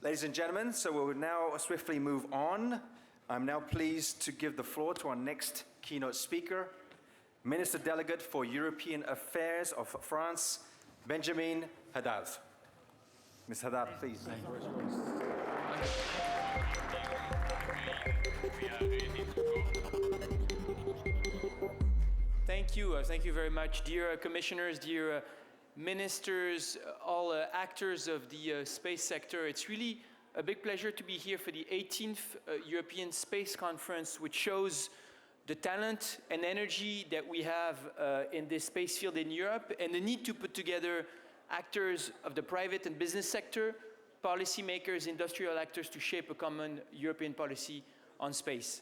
Ladies and gentlemen, so we'll now swiftly move on. I'm now pleased to give the floor to our next keynote speaker, Minister Delegate for European Affairs of France, Benjamin Haddad. Ms. Haddad, please. Thank you. Thank you very much, dear commissioners, dear ministers, all actors of the space sector. It's really a big pleasure to be here for the 18th European Space Conference, which shows the talent and energy that we have in this space field in Europe, and the need to put together actors of the private and business sector, policymakers, industrial actors to shape a common European policy on space.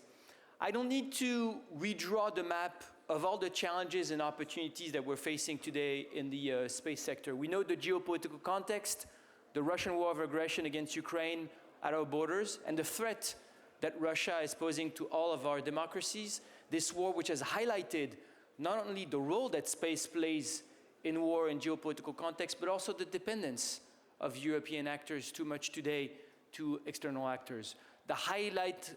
I don't need to redraw the map of all the challenges and opportunities that we're facing today in the space sector. We know the geopolitical context, the Russian war of aggression against Ukraine at our borders, and the threat that Russia is posing to all of our democracies. This war which has highlighted not only the role that space plays in war and geopolitical context, but also the dependence of European actors too much today to external actors. The highlight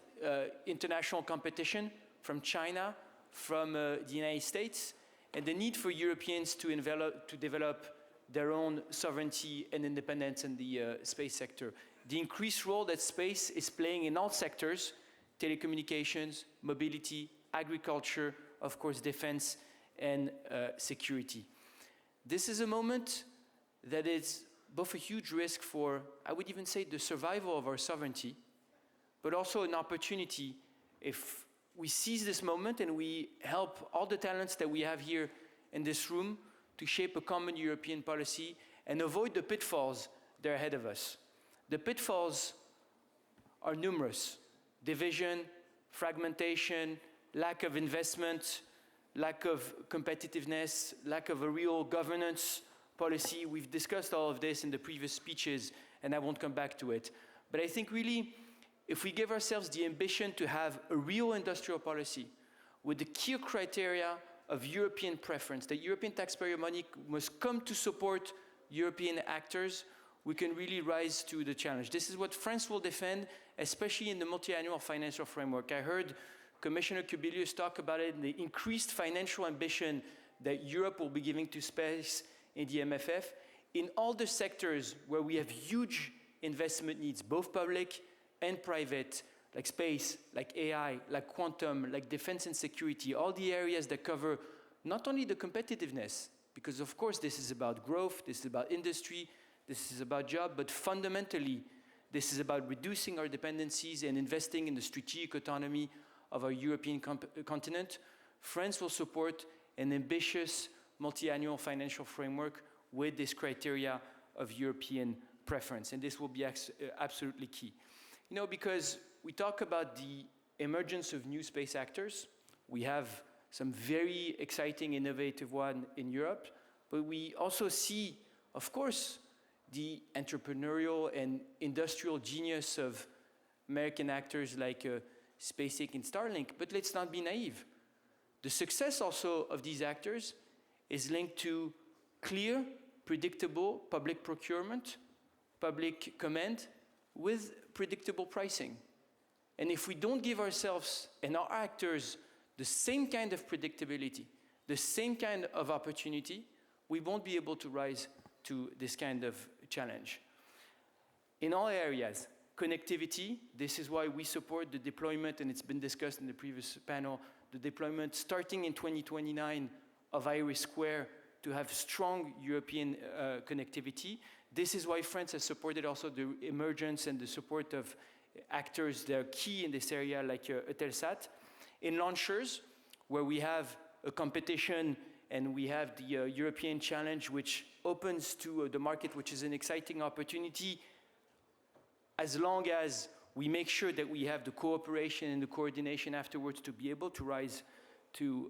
international competition from China, from the United States, and the need for Europeans to develop their own sovereignty and independence in the space sector. The increased role that space is playing in all sectors, telecommunications, mobility, agriculture, of course, defense and security. This is a moment that is both a huge risk for, I would even say, the survival of our sovereignty, but also an opportunity if we seize this moment and we help all the talents that we have here in this room to shape a common European policy and avoid the pitfalls that are ahead of us. The pitfalls are numerous: division, fragmentation, lack of investment, lack of competitiveness, lack of a real governance policy. We've discussed all of this in the previous speeches, and I won't come back to it. But I think really, if we give ourselves the ambition to have a real industrial policy with the key criteria of European preference, that European taxpayer money must come to support European actors, we can really rise to the challenge. This is what France will defend, especially in the multi-annual financial framework. I heard Commissioner Kubilius talk about it, the increased financial ambition that Europe will be giving to space in the MFF, in all the sectors where we have huge investment needs, both public and private, like space, like AI, like quantum, like defense and security, all the areas that cover not only the competitiveness, because of course this is about growth, this is about industry, this is about job, but fundamentally this is about reducing our dependencies and investing in the strategic autonomy of our European continent. France will support an ambitious multi-annual financial framework with this criteria of European preference, and this will be absolutely key. You know, because we talk about the emergence of new space actors, we have some very exciting, innovative ones in Europe, but we also see, of course, the entrepreneurial and industrial genius of American actors like SpaceX and Starlink. But let's not be naive. The success also of these actors is linked to clear, predictable public procurement, public command, with predictable pricing. And if we don't give ourselves and our actors the same kind of predictability, the same kind of opportunity, we won't be able to rise to this kind of challenge. In all areas, connectivity, this is why we support the deployment, and it's been discussed in the previous panel, the deployment starting in 2029 of IRIS² to have strong European connectivity. This is why France has supported also the emergence and the support of actors that are key in this area, like Eutelsat. In launchers, where we have a competition and we have the European challenge, which opens to the market, which is an exciting opportunity, as long as we make sure that we have the cooperation and the coordination afterwards to be able to rise to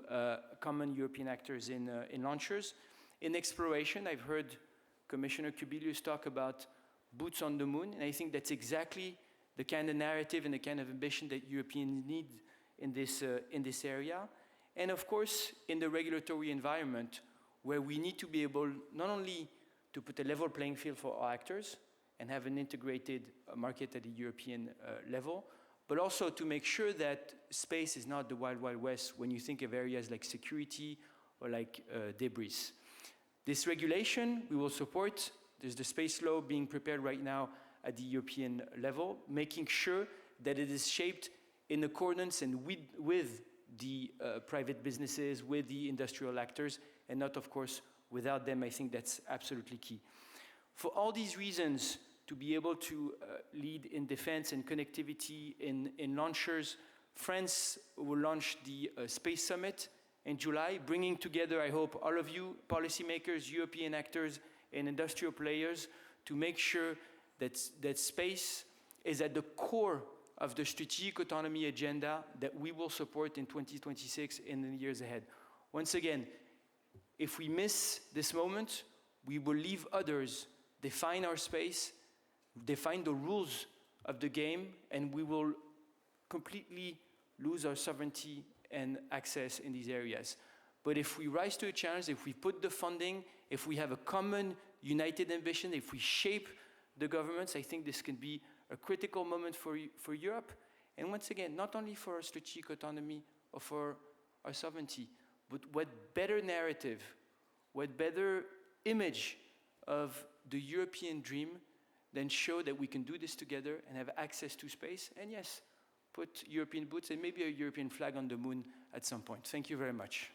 common European actors in launchers. In exploration, I've heard Commissioner Kubilius talk about boots on the moon, and I think that's exactly the kind of narrative and the kind of ambition that Europeans need in this area. And of course, in the regulatory environment, where we need to be able not only to put a level playing field for our actors and have an integrated market at the European level, but also to make sure that space is not the wild, wild west when you think of areas like security or like debris. This regulation we will support. There's the space law being prepared right now at the European level, making sure that it is shaped in accordance and with the private businesses, with the industrial actors, and not, of course, without them. I think that's absolutely key. For all these reasons, to be able to lead in defense and connectivity in launchers, France will launch the Space Summit in July, bringing together, I hope, all of you, policymakers, European actors, and industrial players, to make sure that space is at the core of the strategic autonomy agenda that we will support in 2026 and in the years ahead. Once again, if we miss this moment, we will leave others define our space, define the rules of the game, and we will completely lose our sovereignty and access in these areas. But if we rise to a challenge, if we put the funding, if we have a common, united ambition, if we shape the governments, I think this can be a critical moment for Europe. And once again, not only for our strategic autonomy or for our sovereignty, but what better narrative, what better image of the European dream than show that we can do this together and have access to space, and yes, put European boots and maybe a European flag on the moon at some point. Thank you very much.